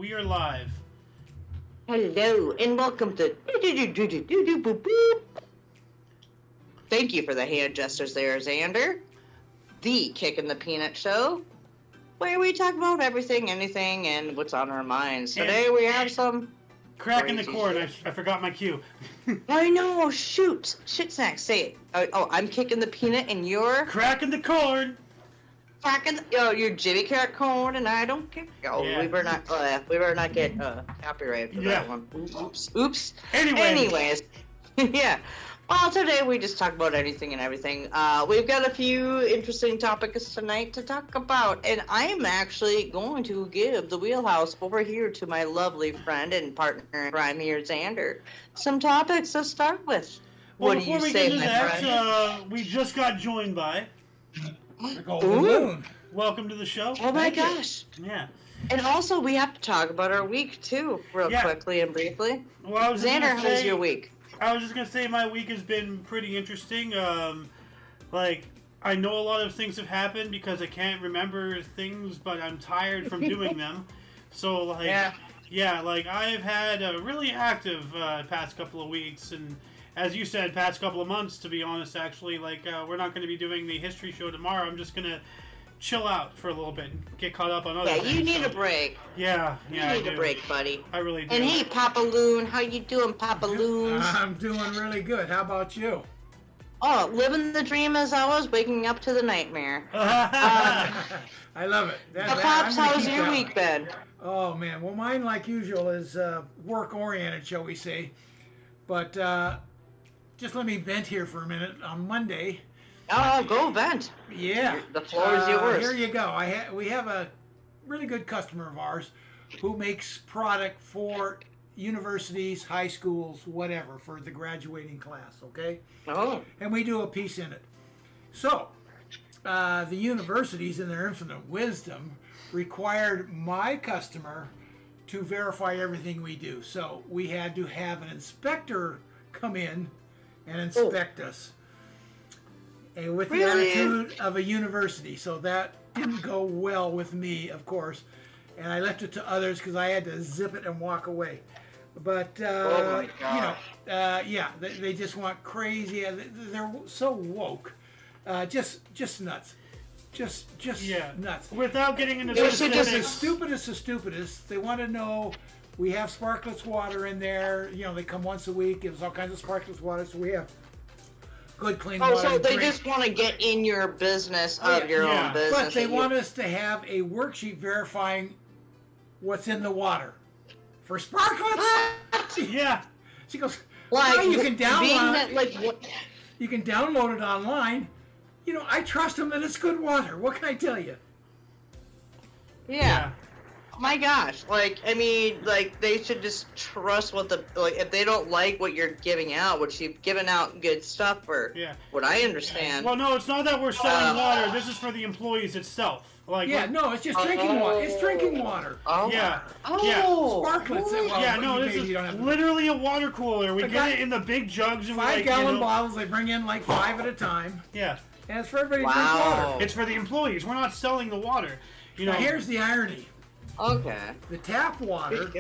We are live. Hello, and welcome to Thank you for the hand gestures there, Xander. The Kick in the Peanut Show, where we talk about everything, anything, and what's on our minds. Today we have some... Cracking the cord. I forgot my cue. I know, shoot. Shit snacks, say it. Oh, I'm kicking the peanut and you're... Cracking the cord. Cracking the... Oh, you're Jimmy Carrot Corn and I don't kick... Oh, yeah. we better not get copyright for that one. Oops. Anyways. Yeah. Well, today we just talk about anything and everything. We've got a few interesting topics tonight to talk about, and I'm actually going to give the wheelhouse over here to my lovely friend and partner in crime here, Xander. Some topics to start with. Well, what do you say, my friend? We just got joined by... The Golden Moon. Welcome to the show. Oh my gosh. Yeah. And also, we have to talk about our week, too, real quickly and briefly. Well, Xander, how was your week? I was just going to say my week has been pretty interesting. I know a lot of things have happened because I can't remember things, but I'm tired from doing them. So, I've had a really active past couple of weeks, and as you said, past couple of months, to be honest, actually. We're not going to be doing the history show tomorrow. I'm just going to chill out for a little bit and get caught up on other things. Yeah, you need a break. Yeah, you need a break, buddy. I really do. And hey, Papa Loon, how you doing, Papa Loons? I'm doing really good. How about you? Oh, living the dream as I was, waking up to the nightmare. I love it. Pops, how's your week been? Oh, man. Well, mine, like usual, is work-oriented, shall we say. But just let me vent here for a minute. On Monday... Oh, go vent. Yeah. The floor is yours. Here you go. We have a really good customer of ours who makes product for universities, high schools, whatever, for the graduating class, okay? Oh. And we do a piece in it. So, the universities, in their infinite wisdom, required my customer to verify everything we do. So, we had to have an inspector come in and inspect us. And with the attitude of a university, so that didn't go well with me, of course, and I left it to others because I had to zip it and walk away. But they just want crazy. They're so woke, just nuts, just nuts. Without getting into the stupidest. They want to know we have Sparkletts water in there. They come once a week, give us all kinds of Sparkletts water, so we have good clean water. So they just want to get in your business of your own business. But they want us to have a worksheet verifying what's in the water. For Sparkletts? Yeah. She goes, you can download it. You can download it online. I trust them that it's good water. What can I tell you? Yeah. My gosh, they should just trust what if they don't like what you're giving out, which you've given out good stuff for what I understand. Well, no, it's not that we're selling water. This is for the employees itself. It's just drinking water. It's drinking water. Oh. Yeah. Sparklets. This is literally a water cooler. We get it in the big jugs. And 5-gallon bottles. They bring in 5 at a time. Yeah. And it's for everybody to drink water. It's for the employees. We're not selling the water. Now, here's the irony. Okay. The tap water,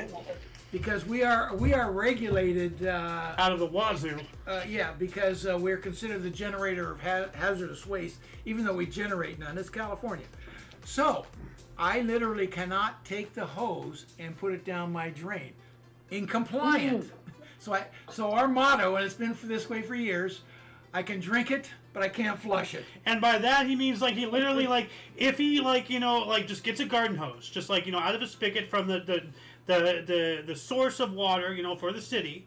because we are regulated out of the wazoo. Because we're considered the generator of hazardous waste, even though we generate none. It's California, so I literally cannot take the hose and put it down my drain, incompliant. So our motto, and it's been this way for years: I can drink it, but I can't flush it. And by that he means he literally if he just gets a garden hose, just out of a spigot from the source of water, for the city.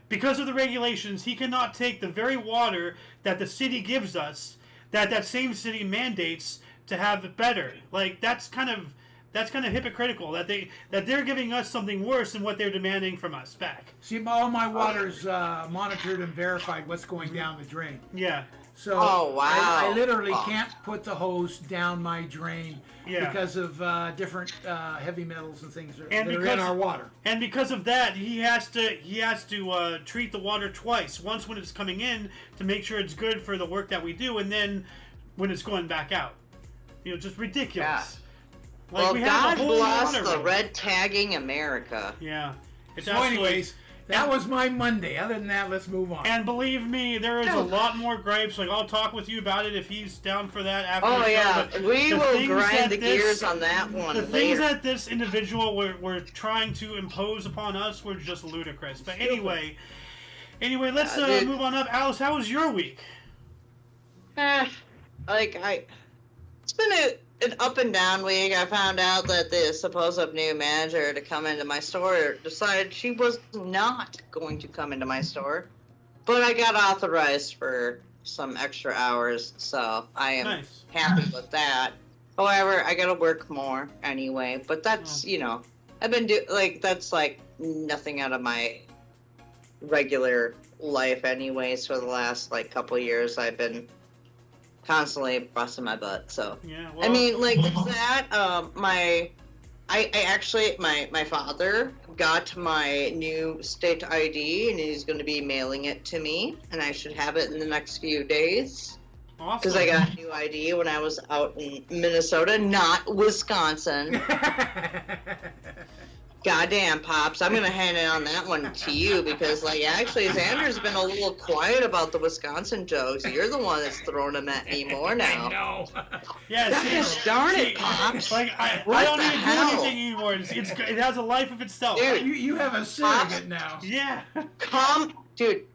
Because of the regulations, he cannot take the very water that the city gives us, that same city mandates to have it better. That's kind of hypocritical that they're giving us something worse than what they're demanding from us back. See, all my water's monitored and verified what's going down the drain. Yeah. So I literally can't put the hose down my drain because of different heavy metals and things that are in our water. And because of that, he has to treat the water twice. Once when it's coming in to make sure it's good for the work that we do, and then when it's going back out. Just ridiculous. Like, well, we have God a whole bless water the road. red tagging America. Yeah. It's So, absolutely- anyways, that was my Monday. Other than that, let's move on. And believe me, there is a lot more gripes. Like, I'll talk with you about it if he's down for that after the show. Yeah, But we the will things grind that the gears on that one The later. things that this individual were trying to impose upon us were just ludicrous. But anyway, let's move on up. Alice, how was your week? It's been an up and down week. I found out that the supposed new manager to come into my store decided she was not going to come into my store, but I got authorized for some extra hours, so I am happy with that. However, I gotta work more anyway, but that's, I've been that's like nothing out of my regular life anyways. For the last couple of years, I've been constantly busting my butt. So yeah, well, I mean, that. My father got my new state ID, and he's going to be mailing it to me, and I should have it in the next few days. Awesome. Because I got a new ID when I was out in Minnesota, not Wisconsin. Goddamn, Pops. I'm going to hand it on that one to you because, actually, Xander's been a little quiet about the Wisconsin jokes. You're the one that's throwing them at me more now. I know. Yeah, Gosh darn it, Pops. I don't even do anything anymore. It has a life of itself. Dude, You have a surrogate now. Yeah.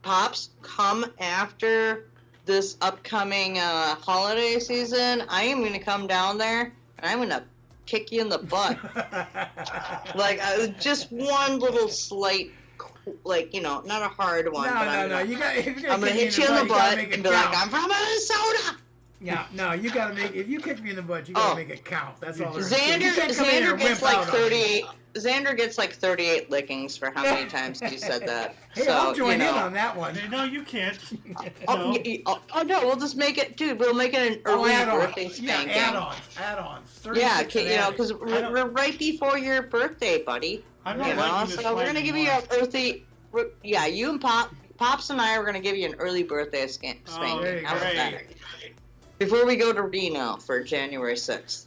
Pops, come after this upcoming holiday season. I am going to come down there, and I'm going to kick you in the butt. Just one little slight, not a hard one. No. I'm gonna hit you in the butt and be count. like, I'm from Minnesota. Yeah, no, you gotta make. If you kick me in the butt, you gotta make it count. That's all. Xander gets 38 lickings for how many times you said that. Hey, so, I'll join in on that one. No, you can't. No, we'll just make it, dude. We'll make it an early birthday spanking. Add-ons. Yeah, because we're right before your birthday, buddy. I'm not liking this so we're gonna give you an early. Yeah, you and Pops and I are gonna give you an early birthday spanking. There you How about go. that? Before we go to Reno for January 6th.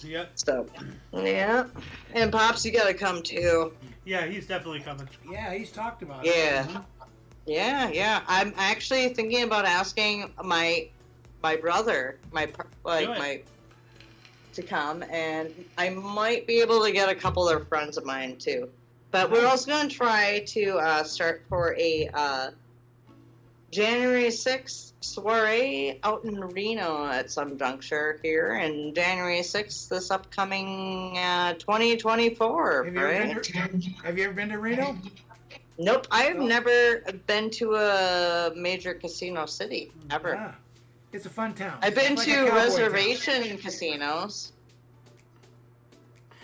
Yep. So, yeah. And Pops, you gotta come too. Yeah, he's definitely coming. Yeah, he's talked about Yeah. it. Yeah. I'm actually thinking about asking my brother, to come, and I might be able to get a couple of friends of mine too. But we're also going to try to start for a January 6th soiree out in Reno at some juncture here, and January 6th this upcoming 2024. Have you ever been to Reno? Nope, I've never been to a major casino city ever. Yeah. It's a fun town. I've been It's like to a cowboy reservation casinos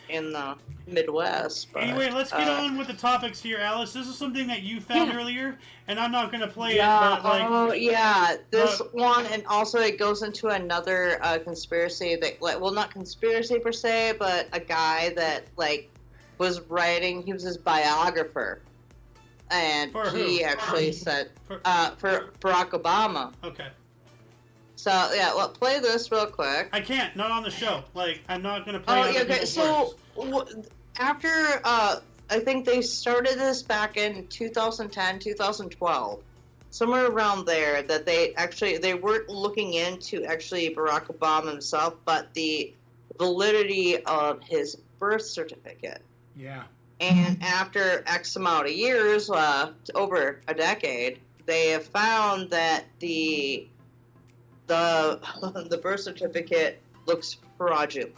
in the Midwest. But, Anyway, let's get on with the topics here, Alice. This is something that you found earlier, and I'm not going to play it. But, this one, and also it goes into another conspiracy that, not conspiracy per se, but a guy that was writing. He was his biographer, and he actually said for Barack Obama. Okay. So yeah, play this real quick. I can't. Not on the show. I'm not going to play. Okay. So after I think they started this back in 2010, 2012, somewhere around there. That they weren't looking into actually Barack Obama himself, but the validity of his birth certificate. Yeah. And after X amount of years, over a decade, they have found that the birth certificate looks fraudulent.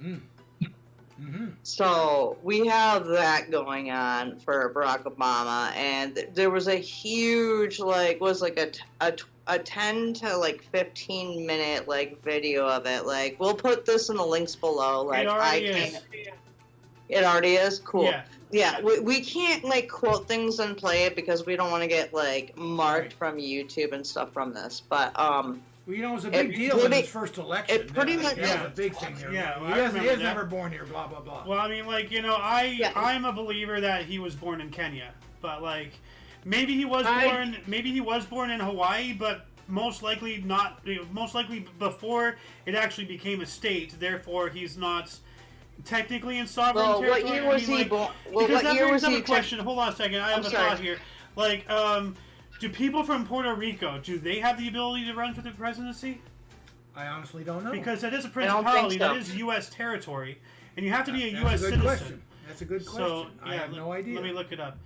Mm-hmm. So we have that going on for Barack Obama, and there was a huge a 10 to 15 minute video of it. We'll put this in the links below. It already is. It already is? Cool. Yeah. We can't quote things and play it because we don't want to get marked from YouTube and stuff from this. But well, it was a big deal in his first election. It pretty much was a big thing here. Yeah, he was never born here. Blah blah blah. Well, I mean, I'm a believer that he was born in Kenya, but maybe he was born in Hawaii, but most likely not. Most likely before it actually became a state. Therefore, he's not technically in sovereign Well, territory? what year was he born? Well, Because what that year brings was up he? a question. Hold on a second. I have a sorry. thought here. Like, do people from Puerto Rico, do they have the ability to run for the presidency? I honestly don't know. Because that is a don't think principality. so. That is U.S. territory. And you have to be a That's U.S. a good citizen. question. That's a good question. So, I have no idea. Let me look it up.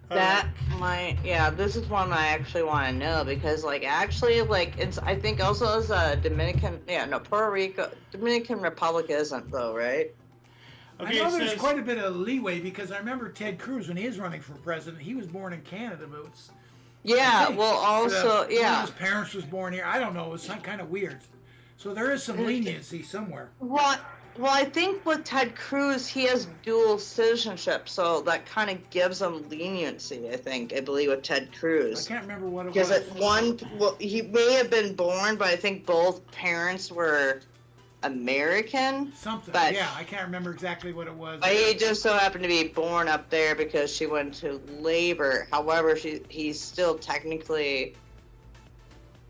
That might, yeah, this is one I actually want to know because, like, actually, like, it's, I think also as a Dominican, Puerto Rico, Dominican Republic isn't, though, right? Okay, I know there's quite a bit of leeway because I remember Ted Cruz, when he was running for president, he was born in Canada, but it's, Yeah, well, also, one yeah. of his parents was born here. I don't know. It was some kind of weird. So there is some leniency somewhere. Well, I think with Ted Cruz, he has dual citizenship, so that kind of gives him leniency, I believe, with Ted Cruz. I can't remember what it Because was. he may have been born, but I think both parents were American. Something. But, Yeah, I can't remember exactly what it was. But he just so happened to be born up there because she went to labor. However, he's still technically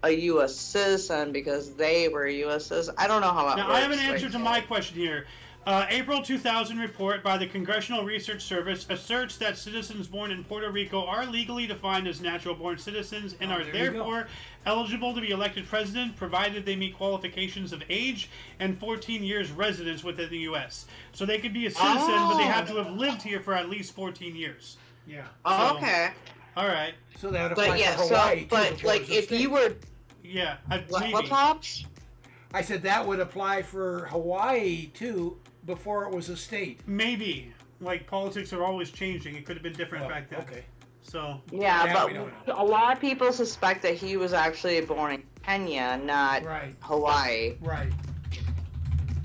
a U.S. citizen because they were U.S. citizens. I don't know how that Now, works. I have an answer to my question here. April 2000 report by the Congressional Research Service asserts that citizens born in Puerto Rico are legally defined as natural-born citizens and are therefore eligible to be elected president, provided they meet qualifications of age and 14 years residence within the U.S. So they could be a citizen, but they have to have lived here for at least 14n years. Yeah. Oh, okay. All right. So that applies But to Hawaii, too, but before it like was a if state. you were Yeah. what Maybe. Pops? I said that would apply for Hawaii, too, before it was a state. Maybe. Like, politics are always changing. It could have been different back then. Okay. So. Yeah, Yeah, we don't but a lot of people suspect that he was actually born in Kenya, not Right. Hawaii. Right.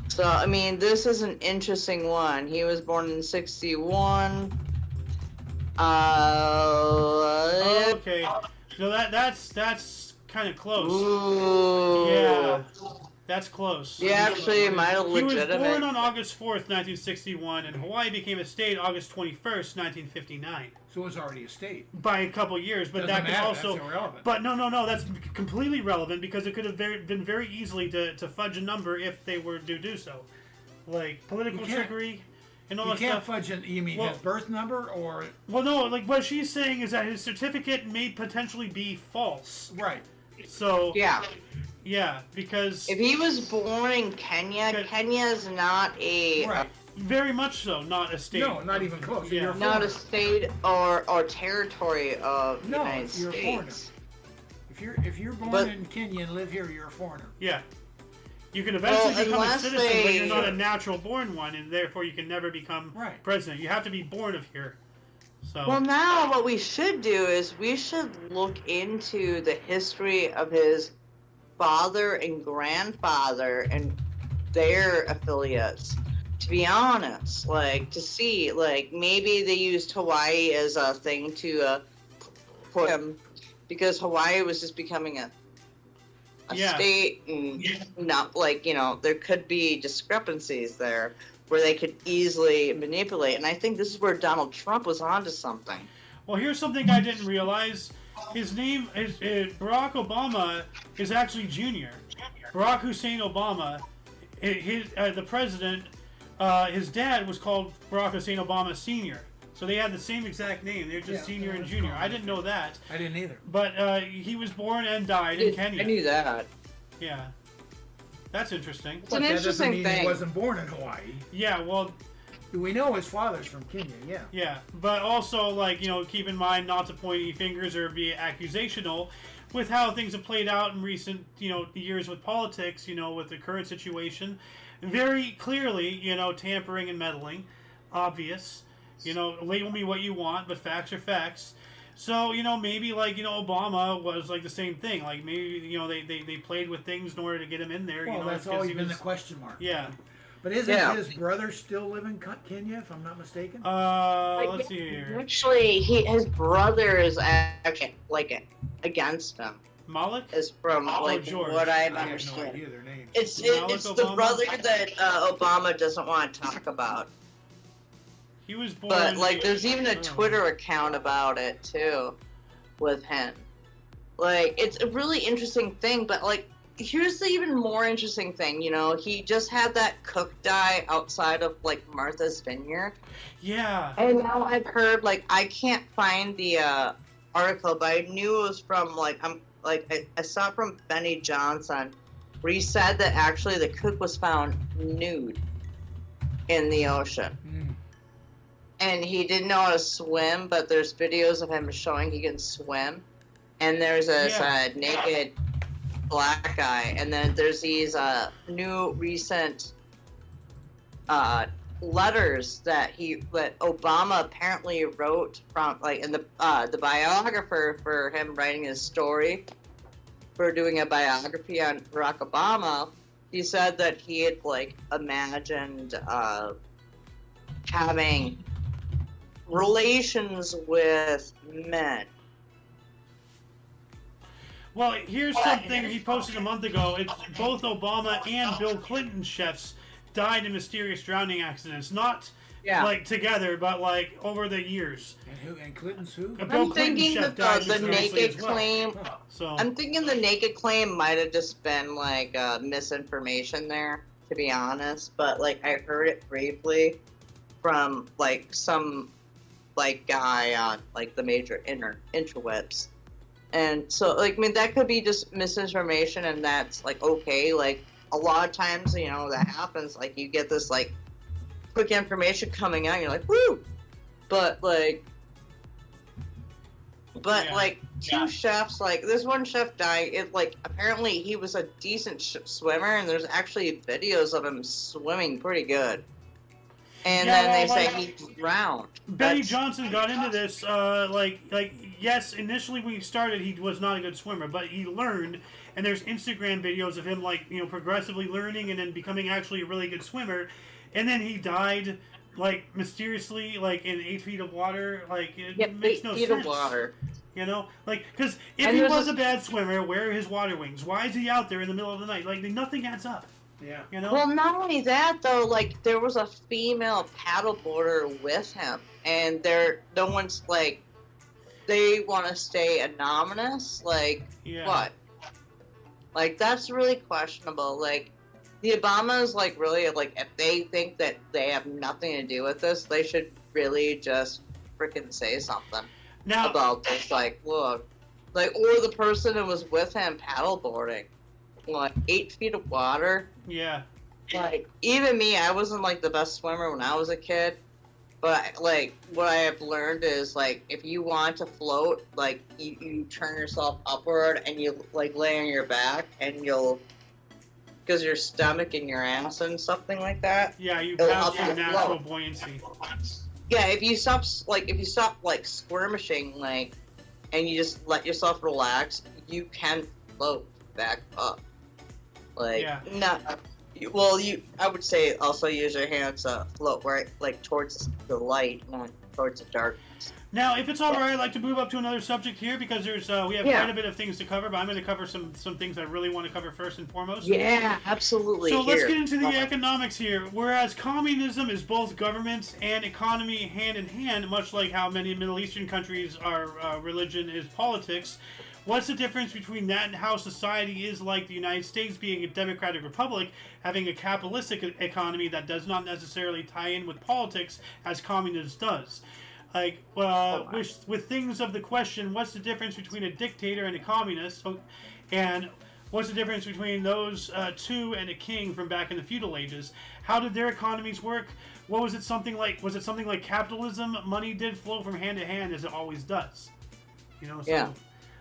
So, I mean, this is an interesting one. He was born in 61. Okay. So that's kind of close. Ooh. Yeah. That's close. Yeah, actually, might have He was legitimate. born on August 4th, 1961, and Hawaii became a state August 21st, 1959. So it was already a state. By a couple years, but Doesn't that could matter, also. that's irrelevant. But no, that's completely relevant because it could have been very easily to fudge a number if they were to do so, like political trickery and all You that can't stuff. fudge it. You mean Well- his birth number or Well, no, like what she's saying is that his certificate may potentially be false. right? So Yeah. yeah, because If he was born in Kenya, Okay. Kenya is not a Right. very much so, not a state. No, not even close. Yeah. You're a not a foreigner. state or territory of the No, United you're a foreigner. States. If you're born But- in Kenya and live here, you're a foreigner. Yeah. You can eventually Well, become a unless citizen, but you're they- not a natural born one, and therefore you can never become Right. president. You have to be born of here. So Well, now what we should do is we should look into the history of his father and grandfather and their affiliates. To be honest, like to see, like maybe they used Hawaii as a thing to put him because Hawaii was just becoming a Yeah. state, and not like there could be discrepancies there where they could easily manipulate. And I think this is where Donald Trump was onto something. well, here's something I didn't realize. His name is Barack Obama is actually Junior. Barack Hussein Obama, the president. His dad was called Barack Hussein Obama Senior. So they had the same exact name. They're just Senior and Junior. I didn't know that. I didn't either. But he was born and died in Kenya. I knew that. Yeah. That's interesting. It's an That doesn't interesting mean thing. he wasn't born in Hawaii. Yeah, well, We know his father's from Kenya. Yeah. yeah. But also, like, keep in mind not to point any fingers or be accusational with how things have played out in recent, years with politics, with the current situation. Very clearly, tampering and meddling. Obvious. Label me what you want, but facts are facts. So, maybe, like, Obama was, like, the same thing. Like, maybe, they played with things in order to get him in there. Well, that's because always he been was- the question mark. Yeah. But isn't his brother still live in Kenya, if I'm not mistaken? Let's see here. Actually, his brother is actually against him. Malik? Is from George. what I've I have no understood. idea their names. It's Malik the Obama? brother that Obama doesn't want to talk about. He was born... But there's even a Oh. Twitter account about it too, with him. Like, it's a really interesting thing. But here's the even more interesting thing. You know, he just had that cook die outside of like Martha's Vineyard. Yeah. And now I've heard, like, I can't find the article, but I knew it was from like I saw it from Benny Johnson, where he said that actually the cook was found nude in the ocean. And he didn't know how to swim, but there's videos of him showing he can swim. And there's this naked black guy, and then there's these new recent letters that Obama apparently wrote from, like, in the biographer for him writing his story for doing a biography on Barack Obama. He said that he had like imagined having relations with men. Well, here's something he posted a month ago. It's both Obama and Bill Clinton chefs died in mysterious drowning accidents. Not like together, but like over the years. And Clinton's who? I'm thinking that the naked claim. So I'm thinking the naked claim might have just been like misinformation there, to be honest. But like I heard it briefly from like some like guy on like the major interwebs. And so, like, I mean, that could be just misinformation, and that's, like, okay. Like, a lot of times, you know, that happens. Like, you get this, like, quick information coming out, and you're like, woo! But, like, two chefs, like, this one chef died. It, like, apparently he was a decent swimmer, and there's actually videos of him swimming pretty good. And then they say he drowned. Benny Johnson got into this, yes, initially when he started, he was not a good swimmer, but he learned, and there's Instagram videos of him, like, you know, progressively learning and then becoming actually a really good swimmer, and then he died, like, mysteriously, like, in 8 feet of water, like, it makes no sense. 8 feet of water. You know? Like, because if he was a bad swimmer, where are his water wings? Why is he out there in the middle of the night? Like, nothing adds up. Yeah. You know? Well, not only that, though, like, there was a female paddleboarder with him, and no one's, like, they want to stay anonymous, like, what? Like, that's really questionable. Like, the Obamas, like, really, like, if they think that they have nothing to do with this, they should really just freaking say something about this. Like, look, like, or the person who was with him paddleboarding, like, 8 feet of water. Yeah. Like, even me, I wasn't, like, the best swimmer when I was a kid. But, like, what I have learned is, like, if you want to float, like, you turn yourself upward and you, like, lay on your back and because your stomach and your ass and something like that. Yeah, you have some natural buoyancy. Yeah, if you stop, like, skirmishing, like, and you just let yourself relax, you can float back up. Like, I would say also use your hands to float right, like, towards the light, not towards the darkness. Now, if it's all right, I'd like to move up to another subject here because we have quite a bit of things to cover, but I'm going to cover some things I really want to cover first and foremost. Yeah, absolutely. So let's get into the economics here. Whereas communism is both government and economy hand in hand, much like how many Middle Eastern countries are religion is politics. What's the difference between that and how society is like the United States being a democratic republic, having a capitalistic economy that does not necessarily tie in with politics as communism does? Like, with things of the question, what's the difference between a dictator and a communist? And what's the difference between those two and a king from back in the feudal ages? How did their economies work? What was it something like? Was it something like capitalism? Money did flow from hand to hand as it always does. You know.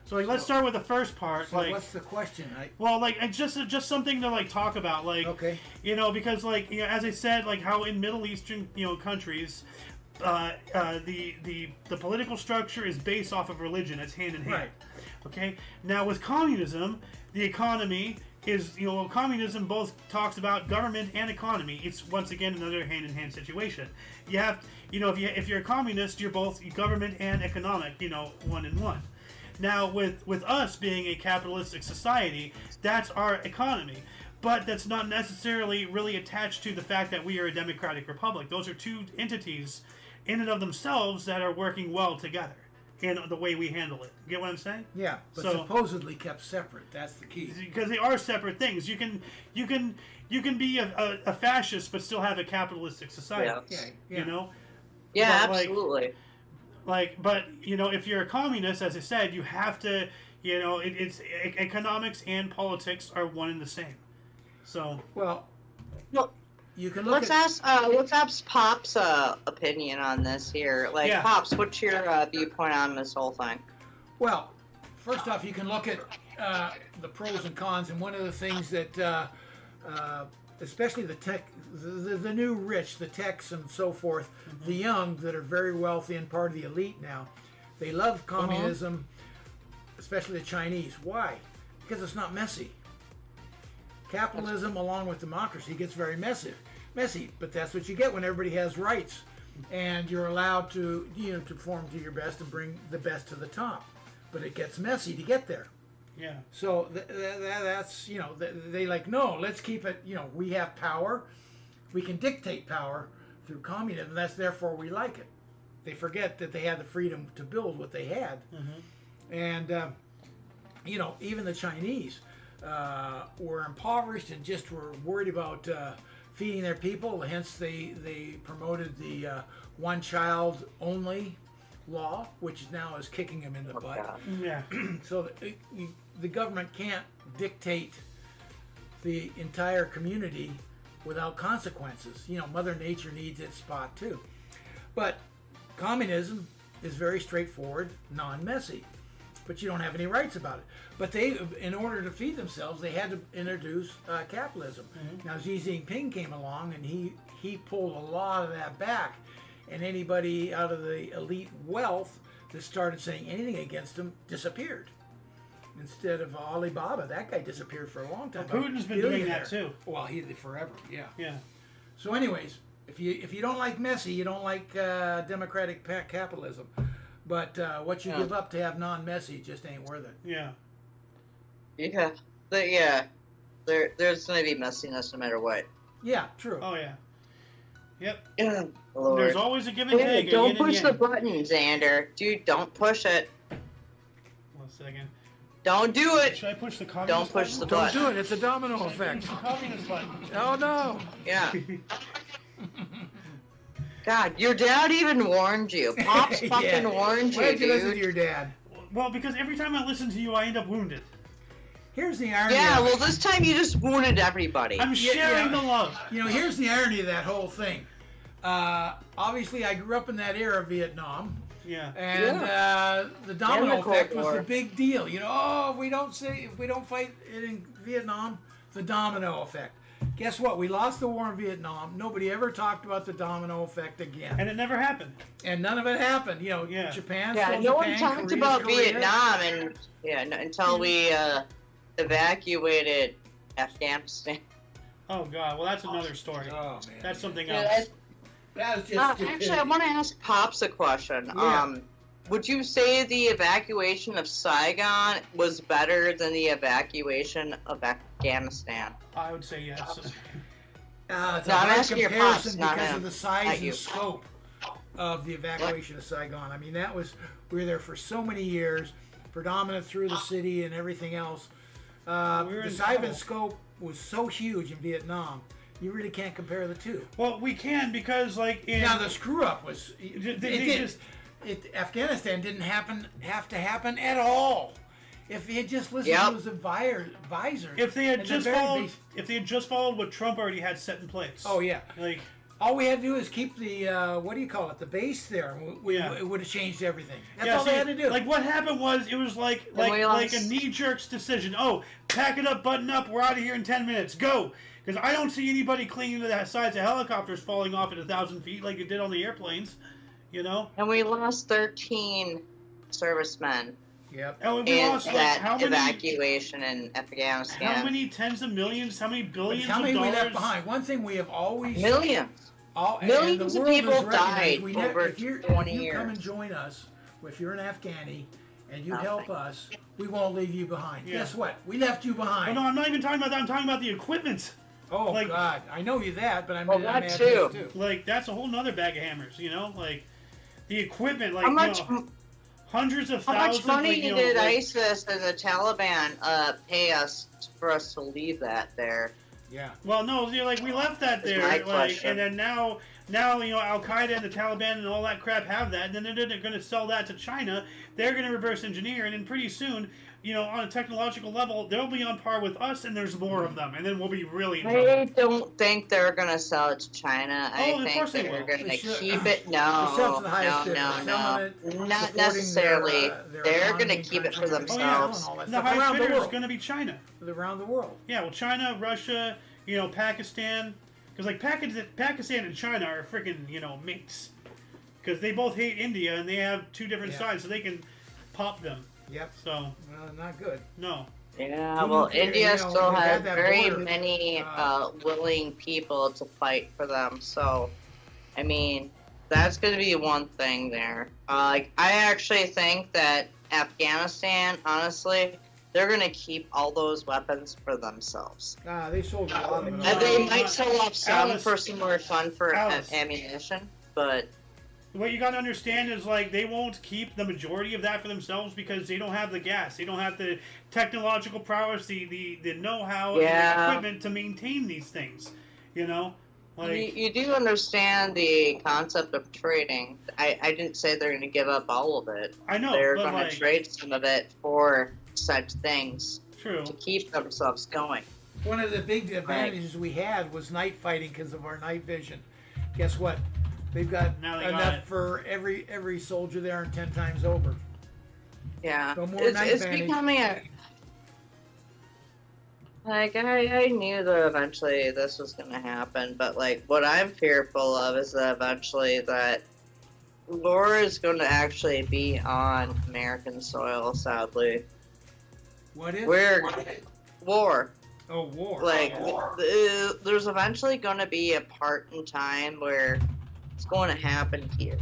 So like, let's start with the first part. So like, what's the question? Just something to like talk about. Like, okay. You know, because like, you know, as I said, like how in Middle Eastern, you know, countries, the political structure is based off of religion. It's hand in hand. Right. Okay. Now with communism, the economy is, you know, communism both talks about government and economy. It's once again another hand in hand situation. You have, you know, if you're a communist, you're both government and economic. You know, one in one. Now, with us being a capitalistic society, that's our economy. But that's not necessarily really attached to the fact that we are a democratic republic. Those are two entities in and of themselves that are working well together. in the way we handle it. You get what I'm saying? Yeah, but So- supposedly kept separate. That's the key. Because they are separate things. You can be a fascist but still have a capitalistic society. Yeah, You know. Yeah, But, like, absolutely. But if you're a communist, as I said, you have to. It's economics and politics are one and the same. So. Well, Well, you can look let's ask Pop's opinion on this here. Like, Yeah. Pops, what's your viewpoint on this whole thing? Well, first off, you can look at the pros and cons, and one of the things that, especially the tech, the new rich, the techs and so forth, the young that are very wealthy and part of the elite now, they love communism, especially the Chinese. Why? Because it's not messy. Capitalism, along with democracy, gets very messy. But that's what you get when everybody has rights, and you're allowed to to perform to your best and bring the best to the top. But it gets messy to get there. Yeah. So that's they like, no, let's keep it. We have power, we can dictate power through communism. That's therefore we like it. They forget that they had the freedom to build what they had, and even the Chinese were impoverished and just were worried about feeding their people. Hence, they promoted the one child only law, which now is kicking them in the butt. God. Yeah. So the government can't dictate the entire community without consequences. Mother Nature needs its spot too. But communism is very straightforward, non-messy. But you don't have any rights about it. But they, in order to feed themselves, they had to introduce capitalism. Now Xi Jinping came along and he pulled a lot of that back. And anybody out of the elite wealth that started saying anything against him disappeared. Instead of Alibaba, that guy disappeared for a long time. Well, Putin's been doing that too. Well, he did forever, yeah. Yeah. So, anyways, if you don't like messy, you don't like democratic capitalism. But what you give up to have non-messy just ain't worth it. Yeah. Yeah. There's going to be messiness no matter what. Yeah, true. Oh yeah. Yep. Yeah, Lord. There's always a give and Hey, take. don't push the button, Xander. Dude, don't push it. 1 second. Don't do it. Should I push the communist Don't push the Don't button. do it. It's a domino Push effect. the communist button. Oh, no. Yeah. God, your dad even warned you. Pops fucking Yeah. warned Why you, did you listen to dude. your dad? Well, because every time I listen to you, I end up wounded. Here's the irony. Yeah, of it. well, this time you just wounded everybody. I'm sharing the love. Here's the irony of that whole thing. Obviously, I grew up in that era of Vietnam, Yeah. and the domino And the Cold effect was War. the big deal. If we don't fight it in Vietnam, the domino effect. Guess what? We lost the war in Vietnam. Nobody ever talked about the domino effect again, And it never happened. and none of it happened. Yeah. Japan. Yeah, still no one Japan, talked Korea's about Korea. Vietnam until we evacuated Afghanistan. Oh God. Well, that's another story. Oh man, That's something Yeah, else. that is just actually, I stupidity. want to ask Pops a question. Yeah. Would you say the evacuation of Saigon was better than the evacuation of Afghanistan? I would say yes. It's a No, I'm hard asking your comparison pops, not because him. of the size Not and you. scope of the evacuation of Saigon. I mean, we were there for so many years, predominant through the city and everything else. We were The in size trouble. and scope was so huge in Vietnam, you really can't compare the two. Well, we can because Now the screw up was they Afghanistan didn't have to happen at all. If he had just listened Yep. to his advisors, if they had at the just very followed base- if they had just followed what Trump already had set in place. Oh yeah. Like All we had to do is keep the what do you call it? The base there. Yeah. It would have changed everything. That's yeah, all see, they had to do. Like what happened was it was like we like a lost- knee-jerk decision. Oh, pack it up, button up. We're out of here in 10 minutes. Go. Because I don't see anybody clinging to the sides of helicopters falling off at 1,000 feet like it did on the airplanes. And we lost 13 servicemen Yep. And we in lost like that how many evacuation in Afghanistan. how many tens of millions, how many billions How many of we dollars? left behind? One thing we have always Millions. and Millions the of world people has recognized died we over if you're, 20 if you come years. and join us, if you're an Afghani and you Nothing. help us, we won't leave you behind. Yeah. Guess what? We left you Oh, behind. no, I'm not even talking about that. I'm talking about the equipment. Oh like- God, I know you that, but I'm Well, that I'm asking too. this too. Like that's a whole nother bag of hammers. Like the equipment. Like How much? you know, hundreds of How thousands. much money like, did like, ISIS and the Taliban pay us for us to leave that there? Yeah. Well, no, like we left that That's there, my like, question. and then now Al Qaeda and the Taliban and all that crap have that, and then they're going to sell that to China. They're going to reverse engineer, and then pretty soon, on a technological level, they'll be on par with us, and there's more of them, and then we'll be really in trouble. I don't think they're gonna sell it to China. Oh, I of think course they they're will. gonna They should. keep it. They sell to the highest bidder. No. Selling it, Not supporting necessarily. their They're economy gonna and keep it for country and themselves. and all that The stuff highest around the bidder is world. going to be China. Around the world. Yeah, well, China, Russia, Pakistan, because like Pakistan and China are freaking mates, because they both hate India and they have two different sides, so they can pop them. Yep. So Well, not good. no. Yeah, well, India still they has got that very border, many willing people to fight for them. So, I mean, that's going to be one thing there. I actually think that Afghanistan, honestly, they're going to keep all those weapons for themselves. They sold a lot of it. And they No, might sell off some Alice, for some more fun for Alice. ammunition, but What you got to understand is like they won't keep the majority of that for themselves because they don't have the gas, they don't have the technological prowess, the know-how, and the equipment to maintain these things. Like you do understand the concept of trading. I didn't say they're going to give up all of it. I know They're but going to trade some of it for such things true. to keep themselves going. One of the big advantages we had was night fighting because of our night vision. Guess what? They've got Now they got enough it. for every soldier there and 10 times over. Yeah, So more night it's vantage. becoming a. Like I knew that eventually this was going to happen, but like what I'm fearful of is that eventually that war is going to actually be on American soil. Sadly, What is? war. Oh, war. Like Oh. there's eventually going to be a part in time where it's going to happen here.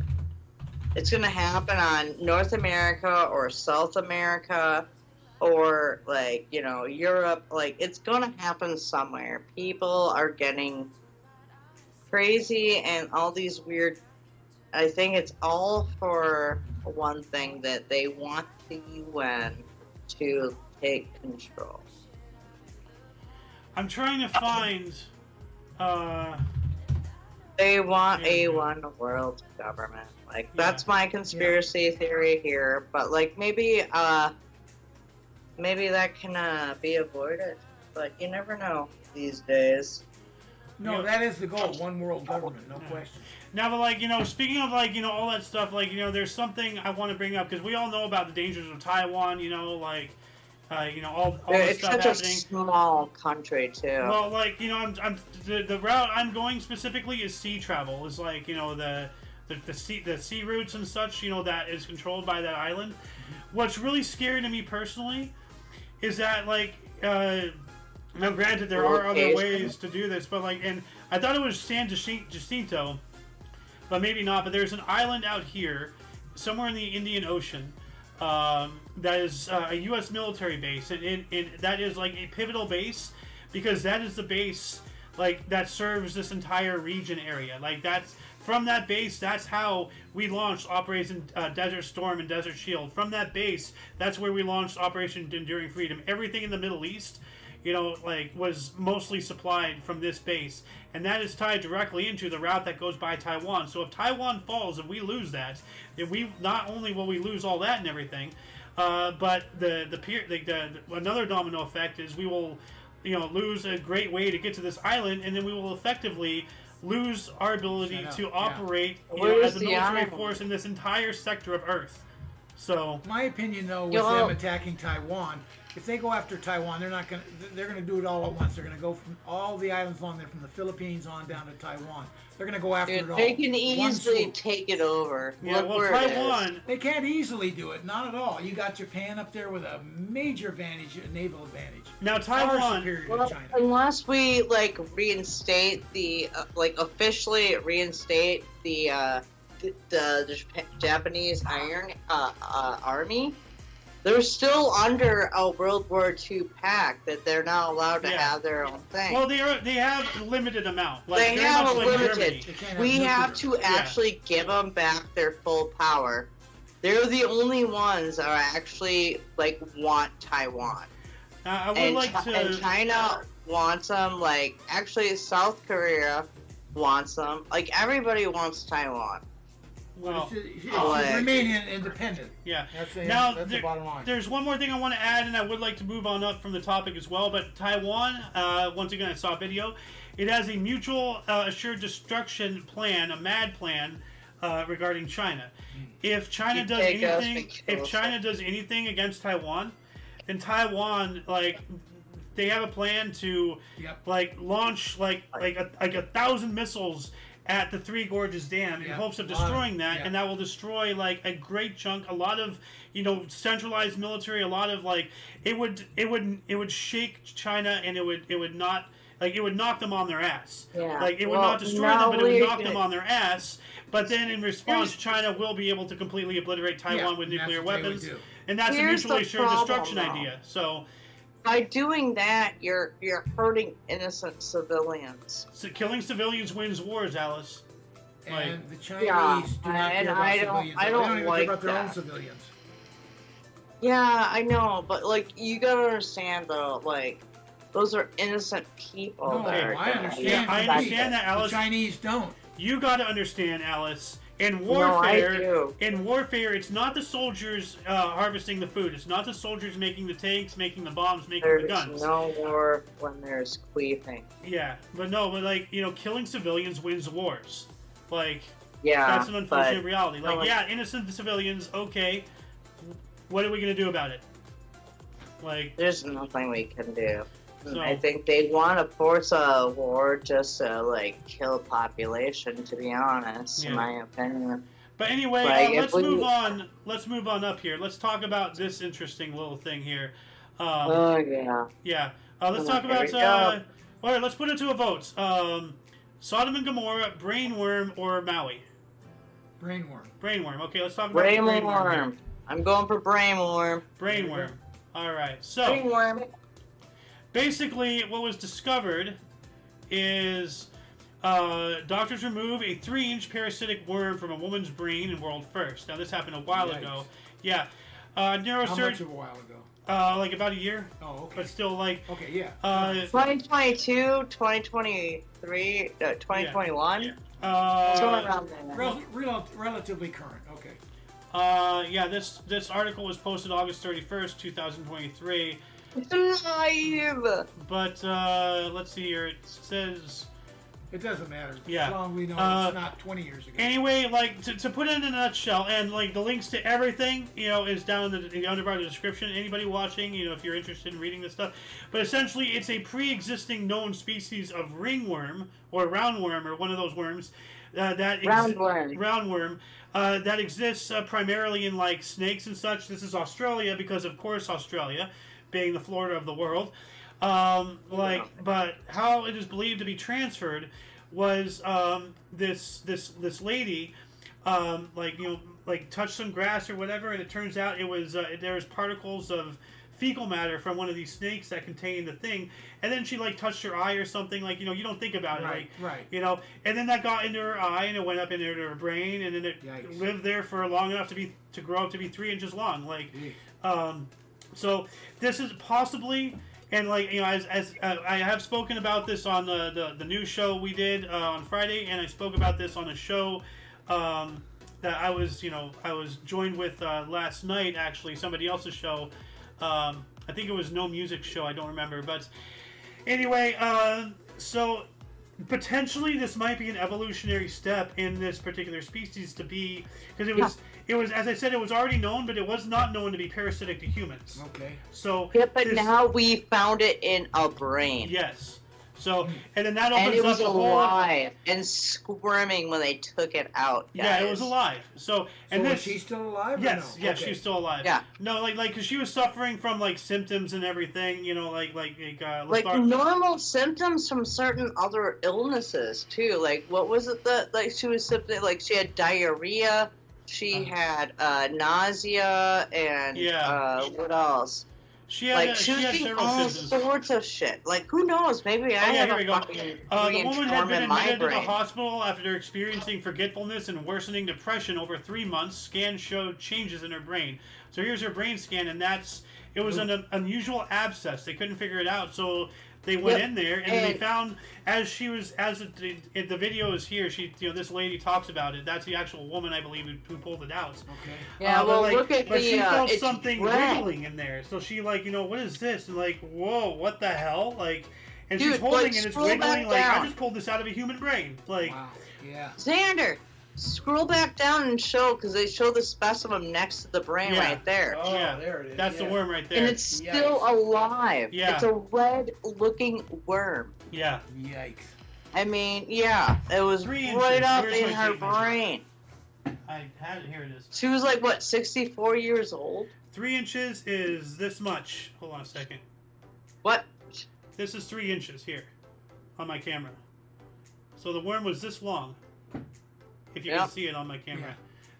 It's going to happen on North America or South America or like, Europe. Like it's going to happen somewhere. People are getting crazy and all these weird. I think it's all for one thing, that they want the UN to take control. I'm trying to find. They want Yeah. a one world government. Like that's my conspiracy theory here. But like maybe that can be avoided. But you never know these days. No, that is the goal. One world government, no question. Now, but like speaking of like all that stuff, like there's something I want to bring up because we all know about the dangers of Taiwan. All this It's stuff such happening. a small country too. Well, like I'm the route I'm going specifically is sea travel. Is like the sea routes and such. That is controlled by that island. What's really scary to me personally is that like now granted there are other ways to do this, but like and I thought it was San Jacinto, but maybe not. But there's an island out here somewhere in the Indian Ocean. That is a U.S. military base, and that is like a pivotal base because that is the base like that serves this entire region area. Like that's from that base. That's how we launched Operation Desert Storm and Desert Shield. From that base, that's where we launched Operation Enduring Freedom. Everything in the Middle East, was mostly supplied from this base, and that is tied directly into the route that goes by Taiwan. So if Taiwan falls and we lose that, then we not only will we lose all that and everything, but another domino effect is we will, lose a great way to get to this island, and then we will effectively lose our ability to operate as a military force in this entire sector of Earth. So My opinion, though, with them attacking Taiwan, if they go after Taiwan, they're gonna do it all at once. They're gonna go from all the islands along there, from the Philippines on down to Taiwan. They're gonna go after it all. They can One easily swoop. take it over. yeah, Look well, where Taiwan. They can't easily do it, not at all. You got Japan up there with a major advantage, a naval advantage. Now Far Taiwan. superior Well, to China. unless we reinstate the officially reinstate the Japanese Iron Army, they're still under a World War II pact that they're not allowed to have their own thing. Well, they have a limited amount. Like, They very have much a like limited. Germany. They can't We nuclear. have to actually give them back their full power. they're the only ones that are actually like want Taiwan. I would like to. And China wants them. Like actually, South Korea wants them. Like everybody wants Taiwan. Well, it should remain independent. Yeah. That's the bottom line. There's one more thing I want to add, and I would like to move on up from the topic as well. But Taiwan, once again, I saw a video. It has a mutual assured destruction plan, a MAD plan, regarding China. If China does anything against Taiwan, then Taiwan, like, they have a plan to like launch like 1,000 missiles at the Three Gorges Dam in hopes of destroying that, and that will destroy like a great chunk, a lot of centralized military, a lot of like it would shake China, and it would not like it would knock them on their ass. Yeah. Like it would not destroy them, but it would knock them on their ass. But then in response, China will be able to completely obliterate Taiwan with nuclear weapons, and that's a mutually assured destruction idea. So. By doing that, you're hurting innocent civilians. So killing civilians wins wars, Alice. And the Chinese do not care about civilians. I don't even like care about their own that. civilians. Yeah, I know, but like you gotta understand though, like those are innocent people. No, I understand. Yeah, I understand that, Alice. The Chinese don't. You got to understand, Alice. In warfare, it's not the soldiers harvesting the food. It's not the soldiers making the tanks, making the bombs, making the guns. There's no war when there's queefing. Yeah, but like killing civilians wins wars. Like, yeah, that's an unfortunate reality. Like, innocent civilians. Okay, what are we gonna do about it? Like, there's nothing we can do. So, I think they want to force a war just to like kill population. To be honest, in my opinion. But anyway, like, let's move on. Let's move on up here. Let's talk about this interesting little thing here. Yeah. Let's talk about. All right, let's put it to a vote. Sodom and Gomorrah, Brainworm, or Maui? Brainworm. Okay, let's talk about Brainworm. I'm going for Brainworm. Brainworm. All right. So. Brainworm. Basically, what was discovered is doctors remove a 3-inch parasitic worm from a woman's brain in world first. Now, this happened a while ago. Yeah. How much of a while ago? Like about a year. Oh, okay. But still, like... Okay, yeah. 2022, 2023, 2021? Somewhere around there. Relatively current, okay. Yeah, this article was posted August 31st, 2023. It's alive! But, let's see here. It says... It doesn't matter. Yeah. As long as we know it's not 20 years ago. Anyway, like, to put it in a nutshell, and, like, the links to everything, is down in the underbar description. Anybody watching, if you're interested in reading this stuff. But essentially, it's a pre-existing known species of ringworm, or roundworm, or one of those worms, roundworm, that exists primarily in, like, snakes and such. This is Australia, because, of course, Australia, being the Florida of the world. But how it is believed to be transferred was this lady, touched some grass or whatever, and it turns out it was there was particles of fecal matter from one of these snakes that contained the thing, and then she touched her eye or something, you don't think about it, right. And then that got into her eye and it went up into her brain, and then it lived there for long enough to grow up to be 3 inches long, so this is possibly, and as I have spoken about this on the news show we did on Friday, and I spoke about this on a show that I was joined with last night, actually, somebody else's show. I think it was No Music Show, I don't remember, but anyway, so potentially this might be an evolutionary step in this particular species to be, because it was, as I said, it was already known, but it was not known to be parasitic to humans. Okay. So but now we found it in a brain. Yes. So, and then that opens up and it was alive whole... and squirming when they took it out. Guys. Yeah, it was alive. So is she still alive? Yes, or no? yes, she's still alive. Yeah. No, because she was suffering from symptoms and everything. Like normal symptoms from certain other illnesses too. Like what was it that she was symptom? Like she had diarrhea, she had nausea, and what else? She had, Like she had shooting several all symptoms. sorts of shit. Like who knows? Maybe I have here we a go. fucking The woman had been in my admitted to the brain. hospital after experiencing forgetfulness and worsening depression over 3 months. Scans showed changes in her brain. So here's her brain scan, and it was an unusual abscess. They couldn't figure it out, so they went in there and they found the video is here. This lady talks about it. That's the actual woman, I believe, who pulled it out. Okay. Yeah, But she felt it's something red. wiggling in there. So she what is this? And whoa, what the hell? And Dude, she's holding and it's scroll wiggling. back I down. just pulled this out of a human brain. Wow. Yeah. Xander, scroll back down and show, because they show the specimen next to the brain right there. Oh, yeah, there it is. that's the worm right there. And it's still alive. Yeah. It's a red-looking worm. Yeah. Yikes. I mean, yeah, it was 3 right inches. up Where's in my her tape measure? brain. I had it. Here it is. She was like, what, 64 years old? 3 inches is this much. Hold on a second. What? This is 3 inches here on my camera. So the worm was this long. If you can see it on my camera. Yeah.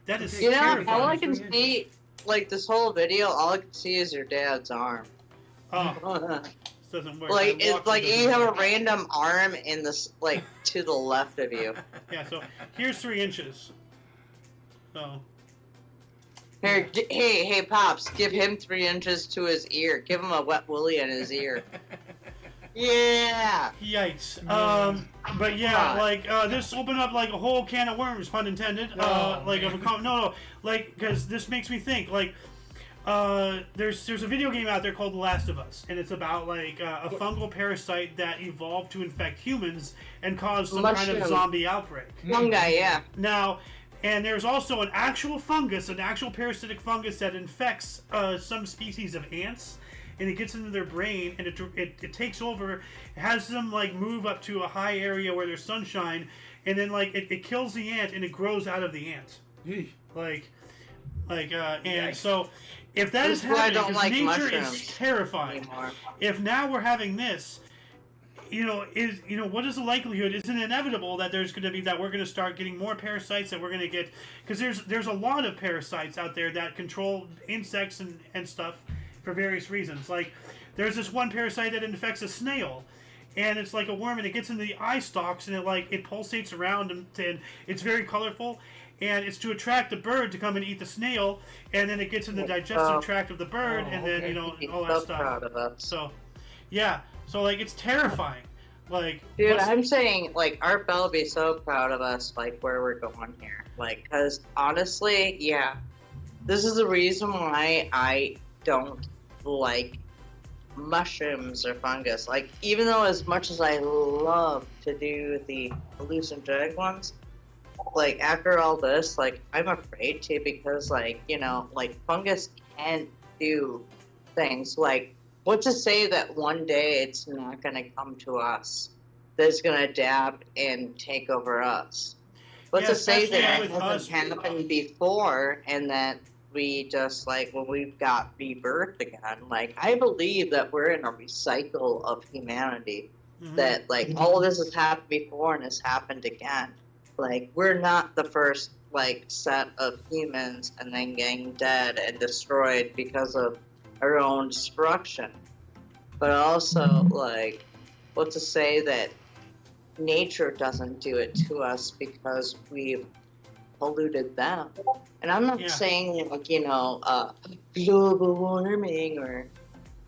That is You know, terrifying. all I can see, like this whole video, all I can see is your dad's arm. Oh, this doesn't work. Like I it's walked like into you the- have a random arm in this, like to the left of you. Yeah, so here's 3 inches. So Here, hey, pops, give him 3 inches to his ear. Give him a wet willy in his ear. Yeah. yikes. But yeah, this opened up like a whole can of worms, pun intended. Because this makes me think there's a video game out there called The Last of Us, and it's about a fungal parasite that evolved to infect humans and cause some kind of zombie outbreak. Fungi, yeah. Now, and there's also an actual fungus, an actual parasitic fungus that infects some species of ants, and it gets into their brain, and it takes over, has them move up to a high area where there's sunshine, and then it kills the ant, and it grows out of the ant. Eesh. And so if that is That's why I happening, don't because like nature mushrooms is terrifying. anymore. If now we're having this, what is the likelihood? Is it inevitable that there's going to be that we're going to start getting more parasites, that we're going to get, because there's a lot of parasites out there that control insects and stuff for various reasons. Like there's this one parasite that infects a snail, and it's like a worm, and it gets into the eye stalks, and it pulsates around, and it's very colorful, and it's to attract the bird to come and eat the snail, and then it gets in the digestive tract of the bird, and then all that stuff. Proud of us. So, yeah, so it's terrifying. Dude, I'm saying, Art Bell would be so proud of us, where we're going here. Because honestly, yeah, this is the reason why I don't like mushrooms or fungus. Even though as much as I love to do the hallucinogenic ones, after all this, I'm afraid to, because, fungus can do things. What to say that one day it's not going to come to us, that's going to adapt and take over us? What to say that it hasn't happened before, and that we just, when we've got rebirth again? I believe that we're in a recycle of humanity, that, all of this has happened before and has happened again. We're not the first, set of humans and then getting dead and destroyed because of our own destruction. But also, what to say that nature doesn't do it to us because we've polluted them. And I'm not saying, global warming or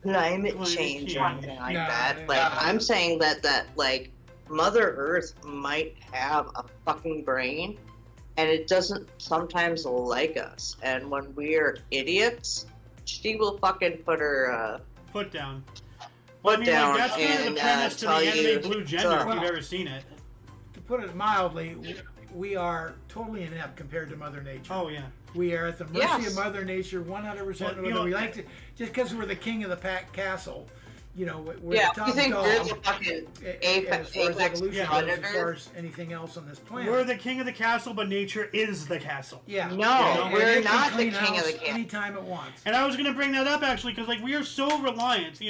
climate change or anything like that. I'm saying that Mother Earth might have a fucking brain, and it doesn't sometimes like us. And when we're idiots, she will fucking put her foot down. Down that's kind of and the premise to the tell anime you. Blue Gender, if you've ever seen it. To put it mildly, we are totally inept compared to Mother Nature. Oh yeah. We are at the mercy of Mother Nature 100%. Well, we like to, just because we're the king of the castle, we're Yeah, the top you think dog we're the fucking as far as evolution goes, as predator? far as anything else on this planet. We're the king of the castle, but nature is the castle. Yeah. No, we're And it can not the clean king of the house castle. anytime it wants. And I was going to bring that up, actually, because, we are so reliant,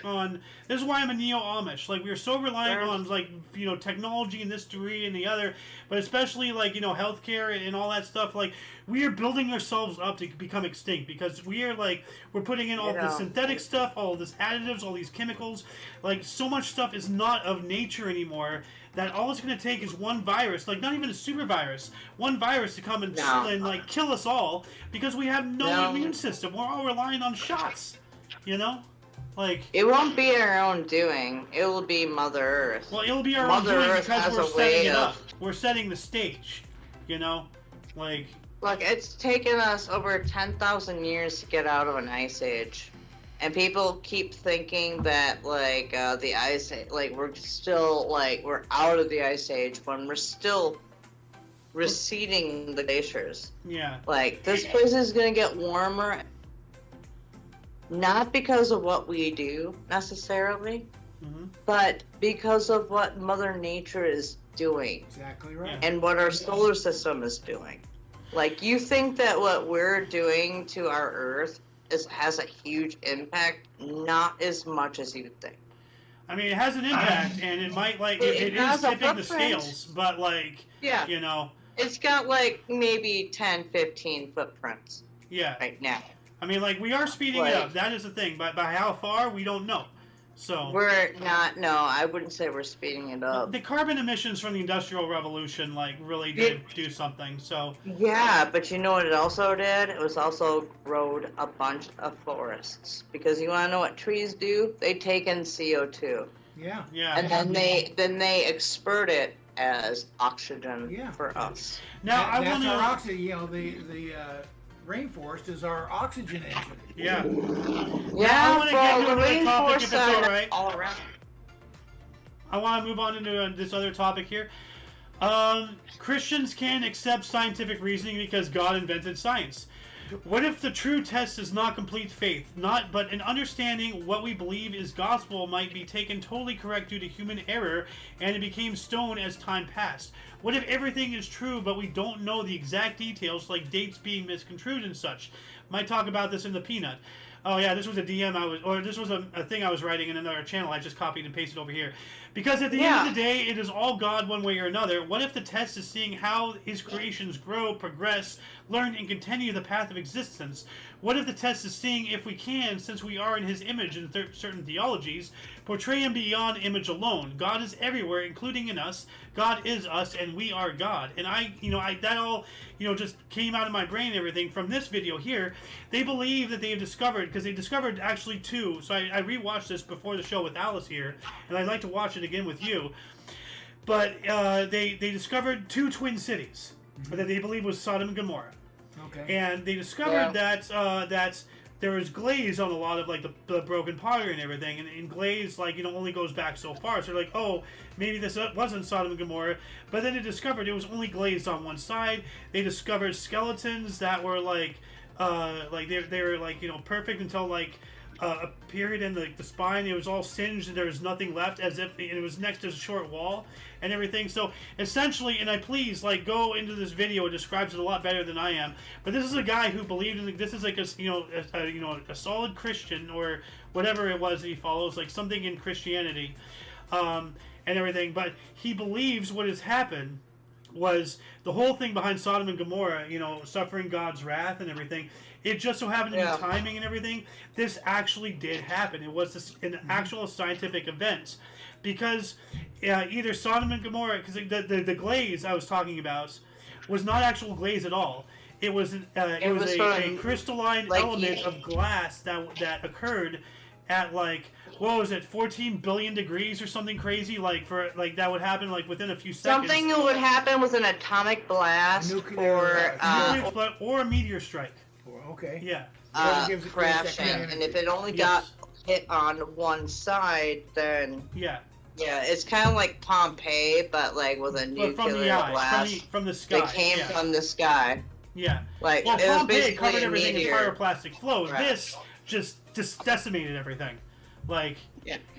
on... This is why I'm a neo-Amish. We are so reliant on, technology and this degree and the other, but especially, healthcare and all that stuff. we are building ourselves up to become extinct because we're putting in all this synthetic stuff, all this additives, all these chemicals. Like, so much stuff is not of nature anymore that all it's going to take is one virus, like not even a super virus, one virus to come and like kill us all because we have no immune system. We're all relying on shots, you know? Like, it won't be our own doing. It will be Mother Earth. Well, it'll be our own doing because we're setting it up. We're setting the stage, you know? Like... Look, it's taken us over 10,000 years to get out of an ice age. And people keep thinking that, like, the ice age, like, we're still, like, we're out of the ice age when we're still receding the glaciers. Yeah. Like, this place is going to get warmer, not because of what we do, necessarily, but because of what Mother Nature is doing. Exactly right. And what our solar system is doing. Like, you think that what we're doing to our Earth has a huge impact? Not as much as you would think. I mean, it has an impact, and it might, like, it is tipping the scales, but, like, you know. It's got, like, maybe 10, 15 footprints. Yeah. Right now. I mean, like, we are speeding it up. That is the thing. But by how far, we don't know. So we're not. No, I wouldn't say we're speeding it up. The carbon emissions from the Industrial Revolution, like, really did do something. So yeah, but you know what it also did? It was also growed a bunch of forests because you want to know what trees do? They take in CO2. Yeah. Yeah. And then they expert it as oxygen for us. Now I want to. Our oxygen. You know, the rainforest is our oxygen engine. Yeah. Yeah. I want to get into another topic if it's all right. All around. I want to move on into this other topic here. Christians can accept scientific reasoning because God invented science. What if the true test is not complete faith, but an understanding what we believe is gospel might be taken totally correct due to human error, and it became stone as time passed? What if everything is true, but we don't know the exact details, like dates being misconstrued and such? Might talk about this in the Peanut. Oh yeah, this was a DM this was a thing I was writing in another channel. I just copied and pasted over here. Because at the end of the day, it is all God one way or another. What if the test is seeing how His creations grow, progress, learn, and continue the path of existence? What if the test is seeing if we can, since we are in His image in certain theologies, portray Him beyond image alone? God is everywhere, including in us. God is us, and we are God. And that all, just came out of my brain and everything from this video here. They believe that they have discovered, because they discovered actually two. So I rewatched this before the show with Alice here, and I'd like to watch it again with you. But they discovered two twin cities that they believe was Sodom and Gomorrah. Okay. And they discovered that there was glaze on a lot of, like, the broken pottery and everything, and glaze, like, only goes back so far. So they're like, oh, maybe this wasn't Sodom and Gomorrah. But then they discovered it was only glazed on one side. They discovered skeletons that were like they were like, perfect until, like, a period in the spine. It was all singed and there was nothing left, as if it was next to a short wall and everything. So essentially, and please, like, go into this video. It describes it a lot better than I am. But this is a guy who believed in this is like a solid Christian, or whatever it was that he follows, like something in Christianity, and everything. But he believes what has happened was the whole thing behind Sodom and Gomorrah, suffering God's wrath and everything. It just so happened to be timing and everything. This actually did happen. It was an actual scientific event. Because either Sodom and Gomorrah, because the glaze I was talking about was not actual glaze at all. It was a crystalline element of glass that occurred at, like, what was it, 14 billion degrees or something crazy, that would happen, like, within a few seconds. Something that would happen with an atomic blast or a meteor strike. Okay. Yeah. Crashing, and if it only got hit on one side, then it's kind of like Pompeii, but, like, with a nuclear blast from the sky. That came from the sky. Yeah. Like, well, it was Pompeii covered basically everything in meteor. pyroclastic flow. Right. This just decimated everything. Like,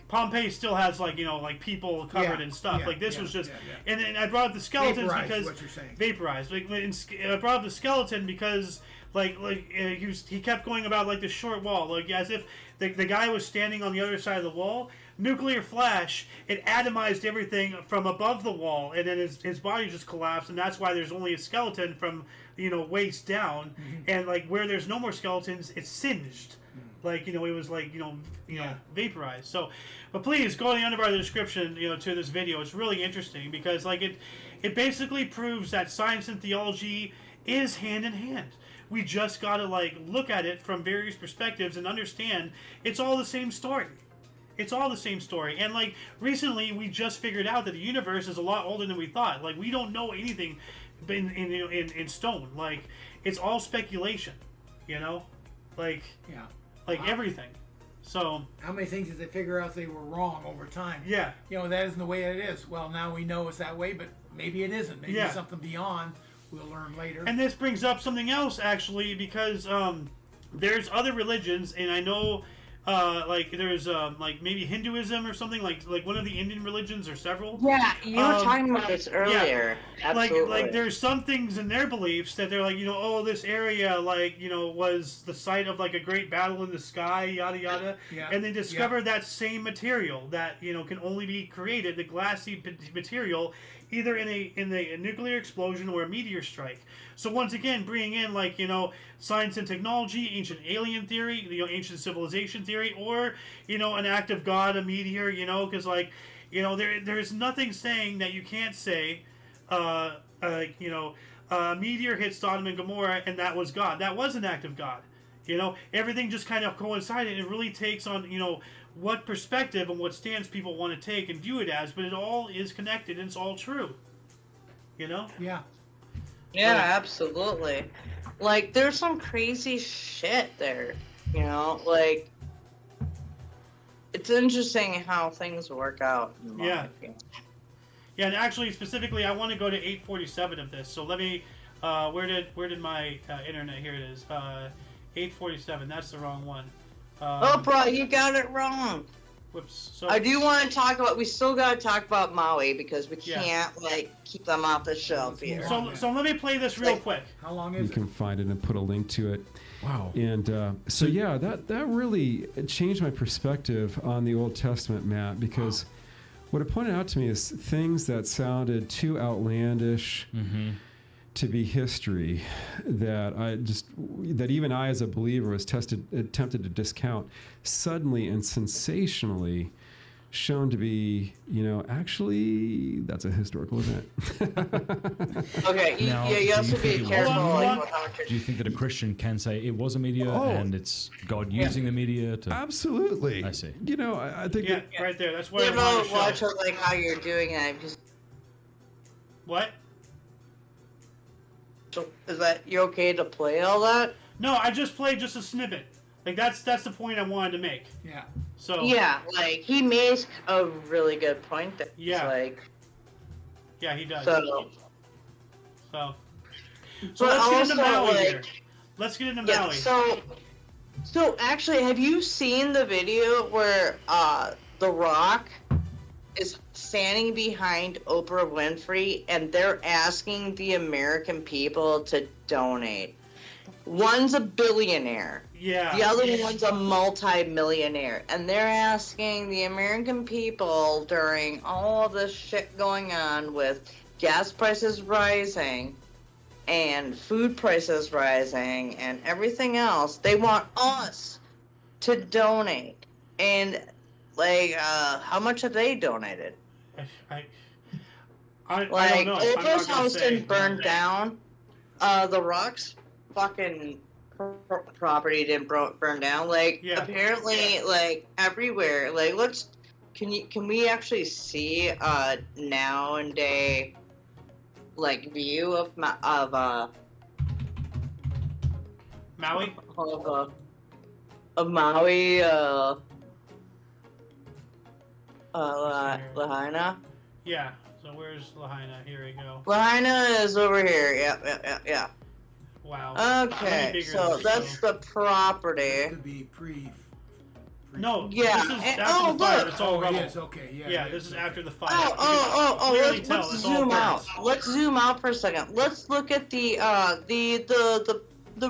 Pompeii still has, like, like, people covered and stuff. Like, this was just... And I brought up the skeletons because... What you're saying. Vaporized. Like, I brought up the skeleton because... he kept going about, like, the short wall, like, as if the guy was standing on the other side of the wall, nuclear flash, it atomized everything from above the wall, and then his body just collapsed, and that's why there's only a skeleton from waist down, and like where there's no more skeletons, it's singed. Like, it was like, vaporized. So, but please go to the underbar of the description, to this video. It's really interesting because, like, it basically proves that science and theology is hand in hand. We just got to, like, look at it from various perspectives and understand it's all the same story. It's all the same story. And, like, recently we just figured out that the universe is a lot older than we thought. Like, we don't know anything in stone. Like, it's all speculation, Like... Yeah. Like everything. So how many things did they figure out they were wrong over time? Yeah. That isn't the way it is. Well, now we know it's that way, but maybe it isn't. Maybe it's something beyond. We'll learn later. And this brings up something else, actually, because there's other religions, and I know like there's like maybe Hinduism or something, like one of the Indian religions or several. Yeah, you were talking about this earlier. Yeah. Absolutely. Like there's some things in their beliefs that they're like, this area was the site of like a great battle in the sky, yada yada. Yeah. And they discovered that same material that can only be created, the glassy material, either in a nuclear explosion or a meteor strike. So once again, bringing in like science and technology, ancient alien theory, ancient civilization theory, or an act of God, a meteor, because like there's nothing saying that you can't say a meteor hit Sodom and Gomorrah and that was God. That was an act of God. Everything just kind of coincided. It really takes on what perspective and what stance people want to take and view it as, but it all is connected and it's all true. Yeah. Yeah, absolutely. Like, there's some crazy shit there, like, it's interesting how things work out. Yeah. Yeah, and actually, specifically, I want to go to 847 of this, so let me, where did my internet, here it is, 847, that's the wrong one. Oh, bro, you got it wrong. Whoops. So I do want to talk about. We still got to talk about Maui because we can't keep them off the shelf here. So let me play this real quick. How long is it? You can find it and put a link to it. Wow. And that really changed my perspective on the Old Testament, Matt, because what it pointed out to me is things that sounded too outlandish to be history that even I as a believer was tempted to discount, suddenly and sensationally shown to be, actually that's a historical event. Okay, you have to be careful. Do you think that a Christian can say it was a meteor and it's God using the meteor to? Absolutely. I see. I think right there. That's what I want to watch like how you're doing it. What? So, is that you okay to play all that? No, I just played just a snippet. Like that's the point I wanted to make. Yeah. So yeah, like he makes a really good point. That yeah, he does. So let's get into Maui here. Let's get into Maui. So actually, have you seen the video where The Rock is standing behind Oprah Winfrey and they're asking the American people to donate? One's a billionaire. Yeah. The other one's a multi-millionaire. And they're asking the American people during all of this shit going on with gas prices rising and food prices rising and everything else, they want us to donate. And how much have they donated? I don't know. Oprah's house didn't burn down. The Rock's fucking property didn't burn down. Apparently, everywhere. Can we actually see now and day view of Maui? Of Maui, Lahaina? Yeah, so where's Lahaina? Here we go. Lahaina is over here, yeah. Wow. Okay, so that's the property. It could be No, yeah. This is after the fire. It's all rubble. Yes, okay, yeah. Yeah, this is after the fire. Let's zoom out. Let's zoom out for a second. Let's look at the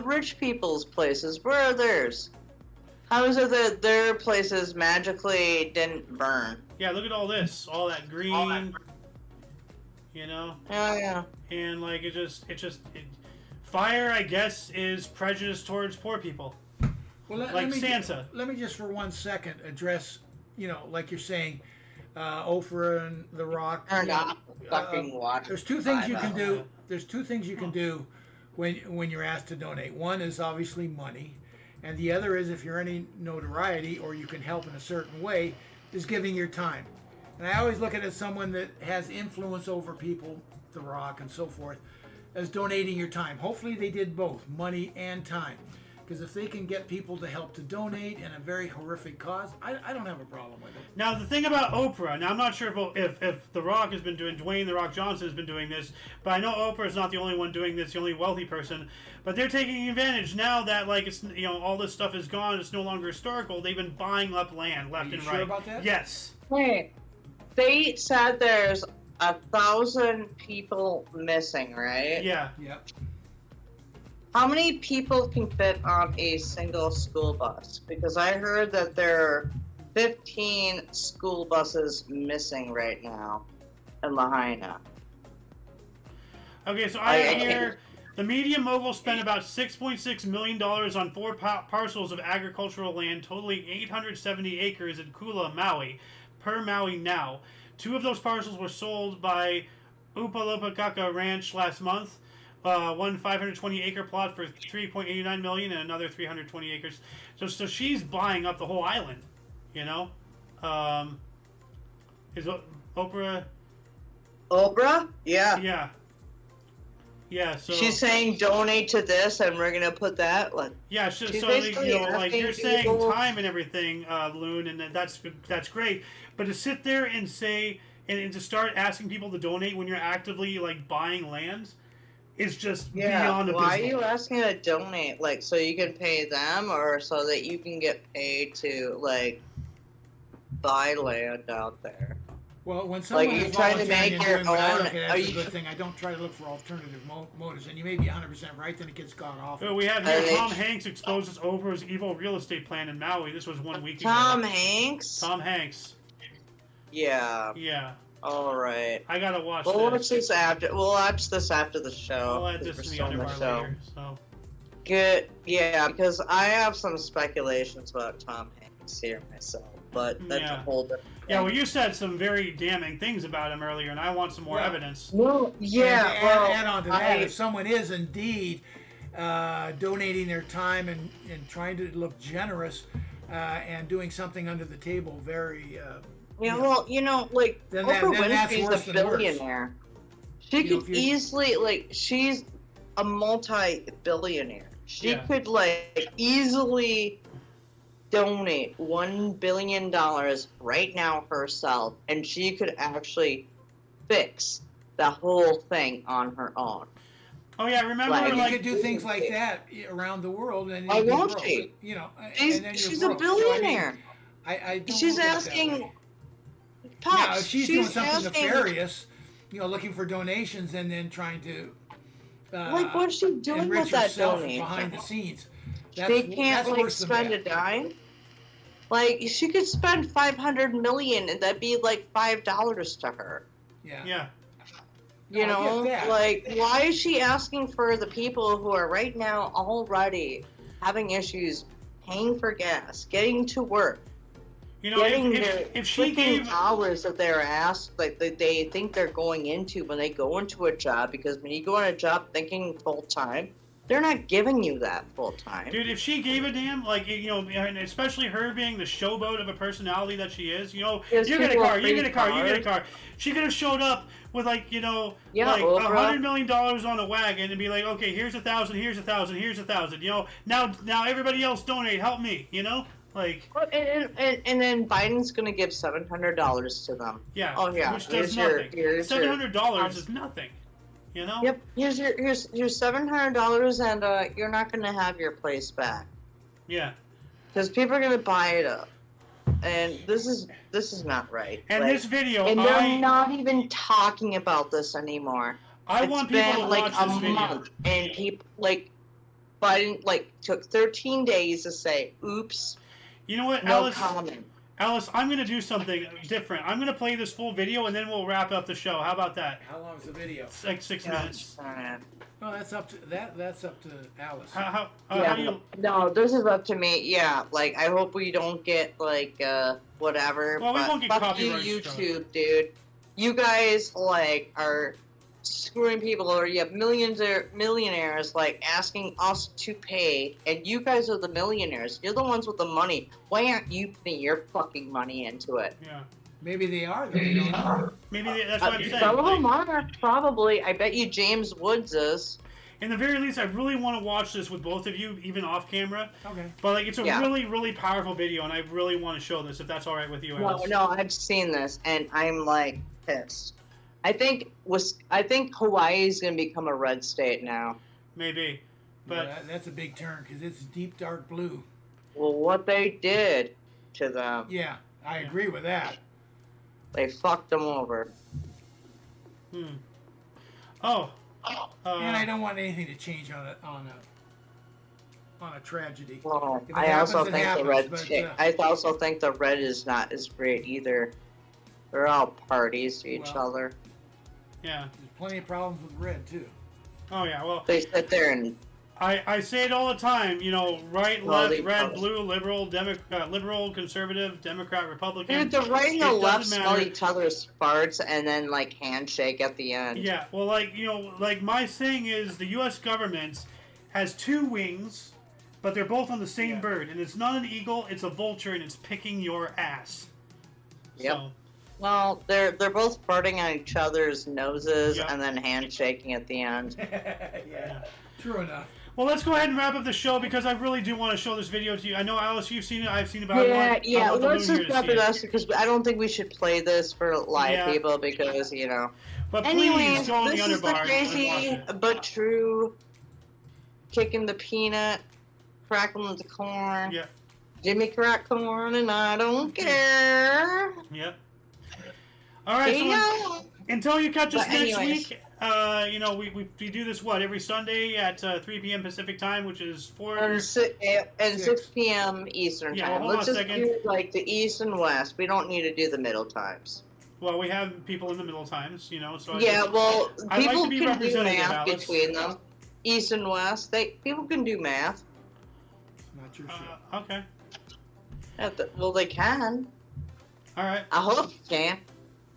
rich people's places. Where are theirs? How is it that their places magically didn't burn? Yeah, look at all this, all that green. You know. Oh yeah. And like fire, I guess, is prejudice towards poor people. Well, like Santa. Let me just for 1 second address, like you're saying, Oprah and The Rock. Turned off the fucking water. There's two things you can do. There's two things you can do when you're asked to donate. One is obviously money, and the other is, if you're any notoriety or you can help in a certain way, is giving your time. And I always look at it as someone that has influence over people, The Rock and so forth, as donating your time. Hopefully they did both, money and time. Because if they can get people to help to donate in a very horrific cause, I don't have a problem with it. Now, the thing about Oprah, now I'm not sure if The Rock has been doing, Dwayne The Rock Johnson has been doing this, but I know Oprah is not the only one doing this, the only wealthy person, but they're taking advantage now that, like, it's, all this stuff is gone, it's no longer historical, they've been buying up land left and right. Are you sure about that? Yes. Wait, they said there's 1,000 people missing, right? Yeah. Yep. How many people can fit on a single school bus? Because I heard that there are 15 school buses missing right now in Lahaina. Okay, so I hear the media mogul spent about $6.6 million on 4 parcels of agricultural land totaling 870 acres in Kula, Maui, per Maui Now. 2 of those parcels were sold by Upalopakaka Ranch last month. One 520-acre plot for $3.89 million, and another 320 acres. So she's buying up the whole island. Is Oprah? Oprah? Yeah. Yeah. Yeah. So she's saying donate to this, and we're gonna put that. Like, yeah. So basically like you're saying people... time and everything, Loon, and that's great. But to sit there and say and to start asking people to donate when you're actively like buying land. It's just beyond abysmal. Why are you asking to donate? Like, so you can pay them, or so that you can get paid to like buy land out there? Well, when someone like, is trying to make your doing what I look own, at as a good thing, I don't try to look for alternative motives. And you may be 100% right, then it gets gone off. Well, we have here Tom Hanks exposes Oprah's evil real estate plan in Maui. This was 1 week ago. Tom Hanks? Tom Hanks. Yeah. Yeah. All right. I gotta watch We'll this. We'll watch this after the show. We'll add this in the underbar later. So. Good. Yeah, because I have some speculations about Tom Hanks here myself, but that's a whole different thing. Yeah, well, you said some very damning things about him earlier, and I want some more evidence. Well, yeah. Add on to that, if someone is indeed donating their time and trying to look generous and doing something under the table, very. Well, like Oprah Winfrey's a billionaire. She could easily, like, she's a multi-billionaire. She could, like, easily donate $1 billion right now herself, and she could actually fix the whole thing on her own. Oh yeah, remember you could do things like that around the world, and why won't she? She's a billionaire. So, I don't she's asking. Pops, now, if she's doing something nefarious, looking for donations and then trying to like what's she doing with that donation behind the scenes? They can't like spend a dime. Like she could spend $500 million, and that'd be like $5 to her. Yeah. You know, like why is she asking for the people who are right now already having issues paying for gas, getting to work? If she gave hours that they're asked, like they think they're going into when they go into a job, because when you go on a job thinking full time, they're not giving you that full time. Dude, if she gave a damn, like and especially her being the showboat of a personality that she is, you get a car. She could have showed up with like $100 million on a wagon and be like, okay, here's 1,000, here's 1,000, here's 1,000. Now everybody else donate, help me. Like, and then Biden's gonna give $700 to them. Yeah. Oh yeah. Which does nothing. $700 is nothing. Yep. Here's your $700, and you're not gonna have your place back. Yeah. Because people are gonna buy it up, and this is not right. And this video, and they're not even talking about this anymore. I want people to watch this video. Month, and people like Biden took 13 days to say, "Oops." You know what, No Alice? comment. Alice, I'm going to do something different. I'm going to play this full video, and then we'll wrap up the show. How about that? How long is the video? It's like 6 minutes. Oh, that's up to that's up to Alice. How Yeah, do you... no, this is up to me. Yeah, like I hope we don't get like whatever. Well, we but won't get fuck you, copyright struck. YouTube, dude. You guys like are screwing people, or you have millionaires like asking us to pay, and you guys are the millionaires. You're the ones with the money. Why aren't you putting your fucking money into it? Yeah. Maybe they are. They don't know. Maybe that's what I'm saying. Some of Like, them are probably. I bet you James Woods is. in the very least, I really want to watch this with both of you, even off camera. Okay. But like, it's a Yeah. really, really powerful video, and I really want to show this, if that's all right with you, No, Alice. no, I've seen this, and I'm like pissed. I think Hawaii is gonna become a red state now. Maybe. But That's a big turn because it's deep dark blue. Well, what they did to them, Yeah, I agree with that. they fucked them over. oh, And I don't want anything to change on a tragedy. Well, If it I also happens, it think happens, the red but, state. I also think the red is not as great either. They're all parties to each Well- other. yeah. There's plenty of problems with red too. Oh yeah. Well, They sit there and I say it all the time. You know, right, Well, left, they red, post- blue, liberal, liberal, conservative, Democrat, Republican. dude, the right and the It left doesn't smell matter. each other's farts and then like handshake at the end. Yeah, well, like, you know, like my saying is the U.S. government has two wings, but they're both on the same Yeah. bird, and it's not an eagle, it's a vulture, and it's picking your ass. Yep. So, Well, they're both farting on each other's noses Yep. and then handshaking at the end. Yeah, true enough. well, let's go ahead and wrap up the show because I really do want to show this video to you. I know, Alice, you've seen it, I've seen it, but I want the Let's Loon just here to wrap see it it. up because I don't think we should play this for live Yeah. people because, you know. But please Anyways, go on the this is the underbar and watch crazy it. but true kicking the peanut, crackling the corn. Yeah, Jimmy crack corn and I don't care. yeah. All right, There you so go. until you catch us But next anyways. week, you know, we do this, what, every Sunday at 3 p.m. Pacific time, which is 4... And 6 p.m. Eastern Yeah, time. hold on Let's a just second. do like the East and West. We don't need to do the middle times. Well, we have people in the middle times, you know, so... I Yeah, just- well, I'd like people to be can do representative, math Alex. between them. East and West, people can do math. Not your show. Okay. Well, they can. All right. I hope you can.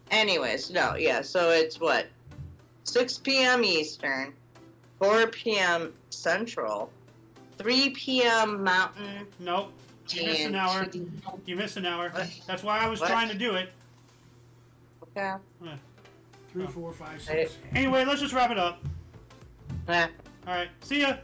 Anyways, no, yeah. So it's what, 6 p.m. Eastern, 4 p.m. Central, 3 p.m. Mountain. Nope. You missed an and hour. 2 You missed an hour. What? That's why I was What? trying to do it. Okay. 3, 4, 5, 6. Anyway, let's just wrap it up. Eh. All right. See ya.